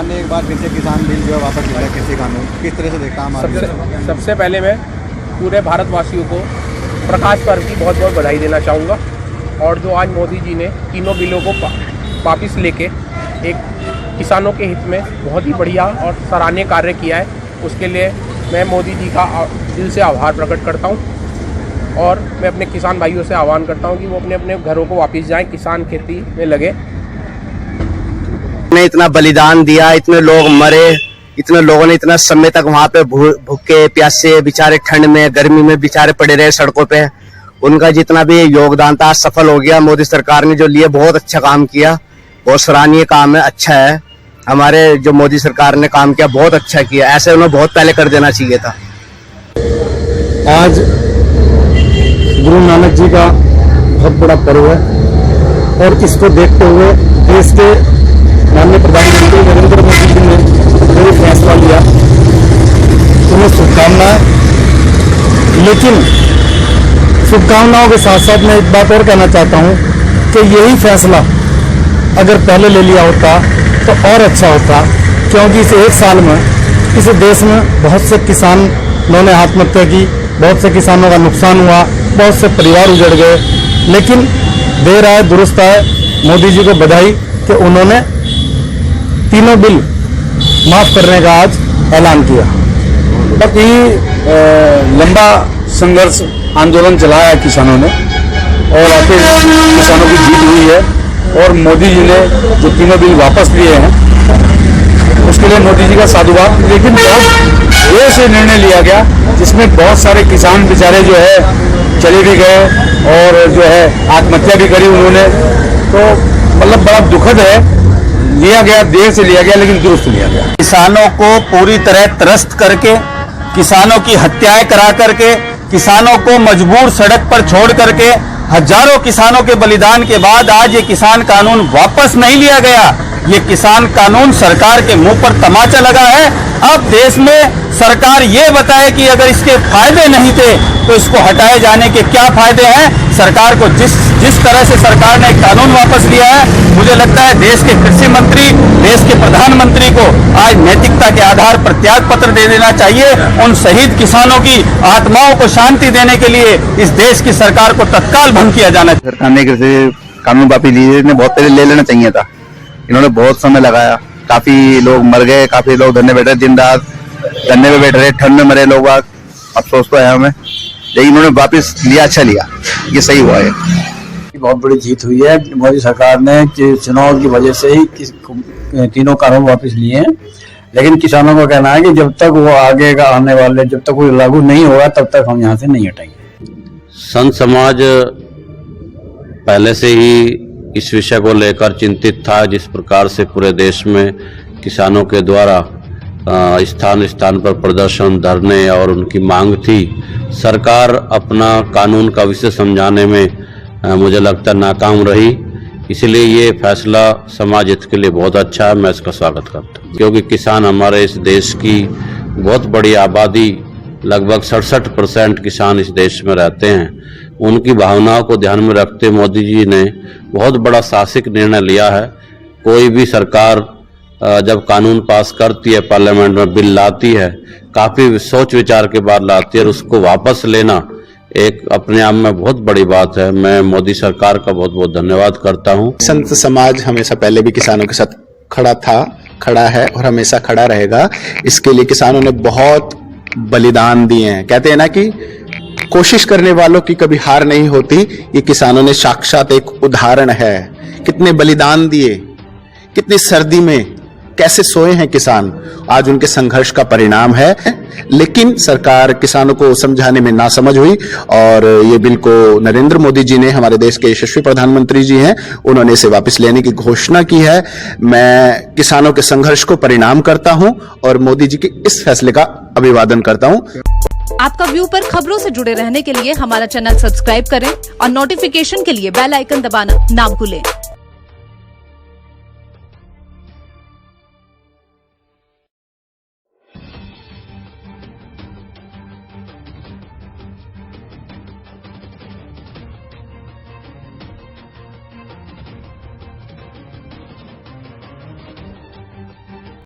सरकार ने एक बार फिर से किसान बिल जो है वापस लिया है, कृषि कानून, किस तरह से देखता है? सबसे पहले मैं पूरे भारतवासियों को प्रकाश पर्व की बहुत बहुत बधाई देना चाहूँगा। और जो आज मोदी जी ने तीनों बिलों को वापस लेके एक किसानों के हित में बहुत ही बढ़िया और सराहनीय कार्य किया है, उसके लिए मैं मोदी जी का दिल से आभार प्रकट करता हूँ। और मैं अपने किसान भाइयों से आह्वान करता हूँ कि वो अपने अपने घरों को वापस जाएं, किसान खेती में लगे। ने इतना बलिदान दिया, इतने लोग मरे, इतने लोगों ने इतना समय तक वहाँ पे भूखे प्यासे बेचारे ठंड में गर्मी में बेचारे पड़े रहे सड़कों पे। उनका जितना भी योगदान था सफल हो गया। मोदी सरकार ने जो लिए बहुत अच्छा काम किया, बहुत सराहनीय काम है, अच्छा है। हमारे जो मोदी सरकार ने काम किया बहुत अच्छा किया, ऐसे उन्हें बहुत पहले कर देना चाहिए था। आज गुरु नानक जी का बहुत बड़ा पर्व है और इसको देखते हुए देश के माननीय प्रधानमंत्री नरेंद्र मोदी जी ने जो फैसला लिया, उन्हें शुभकामनाएं। लेकिन शुभकामनाओं के साथ साथ मैं एक बात और कहना चाहता हूं कि यही फैसला अगर पहले ले लिया होता तो और अच्छा होता, क्योंकि इस एक साल में इस देश में बहुत से किसानों ने आत्महत्या की, बहुत से किसानों का नुकसान हुआ, बहुत से परिवार उजड़ गए। लेकिन देर आए दुरुस्त आए, मोदी जी को बधाई कि उन्होंने तीनों बिल माफ करने का आज ऐलान किया। बाकी लंबा संघर्ष आंदोलन चलाया है किसानों ने और आखिर किसानों की जीत हुई है और मोदी जी ने जो तीनों बिल वापस लिए हैं उसके लिए मोदी जी का साधुवाद। लेकिन बहुत देर से निर्णय लिया गया जिसमें बहुत सारे किसान बेचारे जो है चले भी गए और जो है आत्महत्या भी करी उन्होंने। तो मतलब बड़ा दुखद है, लिया गया, देर से लिया गया लेकिन दुरुस्त लिया गया। किसानों को पूरी तरह त्रस्त करके, किसानों की हत्याएं करा करके, किसानों को मजबूर सड़क पर छोड़ करके, हजारों किसानों के बलिदान के बाद आज ये किसान कानून वापस नहीं लिया गया। ये किसान कानून सरकार के मुंह पर तमाचा लगा है। अब देश में सरकार ये बताए कि अगर इसके फायदे नहीं थे तो इसको हटाए जाने के क्या फायदे हैं। सरकार को जिस तरह से सरकार ने कानून वापस लिया है, मुझे लगता है देश के कृषि मंत्री, देश के प्रधानमंत्री को आज नैतिकता के आधार पर त्याग पत्र दे देना चाहिए। उन शहीद किसानों की आत्माओं को शांति देने के लिए इस देश की सरकार को तत्काल भंग किया जाना चाहिए। सरकार ने कृषि कानून वापस लिए, बहुत पहले ले लेना चाहिए था। इन्होंने बहुत समय लगाया, काफी लोग मर गए, काफी लोग धरने बैठे, दिन रात धरने में बैठ रहे, ठंड में मरे लोग। अफसोस तो है हमें, लेकिन इन्होंने वापस लिया, अच्छा लिया, ये सही हुआ है। बहुत बड़ी जीत हुई है। मोदी सरकार ने चुनाव की वजह से ही तीनों कानून वापस लिए हैं, लेकिन किसानों का कहना है कि जब तक वो आगे का आने वाले जब तक वो लागू नहीं होगा तब तक हम यहाँ से नहीं हटेंगे। संत समाज पहले से ही इस विषय को लेकर चिंतित था। जिस प्रकार से पूरे देश में किसानों के द्वारा स्थान स्थान पर प्रदर्शन, धरने और उनकी मांग थी, सरकार अपना कानून का विषय समझाने में मुझे लगता है नाकाम रही। इसलिए ये फैसला समाज हित के लिए बहुत अच्छा है, मैं इसका स्वागत करता हूँ। क्योंकि किसान हमारे इस देश की बहुत बड़ी आबादी, लगभग 67% किसान इस देश में रहते हैं। उनकी भावनाओं को ध्यान में रखते मोदी जी ने बहुत बड़ा साहसिक निर्णय लिया है। कोई भी सरकार जब कानून पास करती है, पार्लियामेंट में बिल लाती है, काफी सोच विचार के बाद लाती है और उसको वापस लेना एक अपने आप में बहुत बड़ी बात है। मैं मोदी सरकार का बहुत बहुत धन्यवाद करता हूँ। संत समाज हमेशा पहले भी किसानों के साथ खड़ा था, खड़ा है और हमेशा खड़ा रहेगा। इसके लिए किसानों ने बहुत बलिदान दिए हैं। कहते हैं ना कि कोशिश करने वालों की कभी हार नहीं होती। ये किसानों ने साक्षात एक उदाहरण है। कितने बलिदान दिए, कितनी सर्दी में कैसे सोए हैं किसान, आज उनके संघर्ष का परिणाम है। लेकिन सरकार किसानों को समझाने में नासमझ हुई और ये बिल को नरेंद्र मोदी जी ने, हमारे देश के यशस्वी प्रधानमंत्री जी हैं, उन्होंने इसे वापस लेने की घोषणा की है। मैं किसानों के संघर्ष को परिणाम करता हूं और मोदी जी के इस फैसले का अभिवादन करता हूं। आपका व्यू पर खबरों से जुड़े रहने के लिए हमारा चैनल सब्सक्राइब करें और नोटिफिकेशन के लिए बेल आइकन दबाना ना भूलें।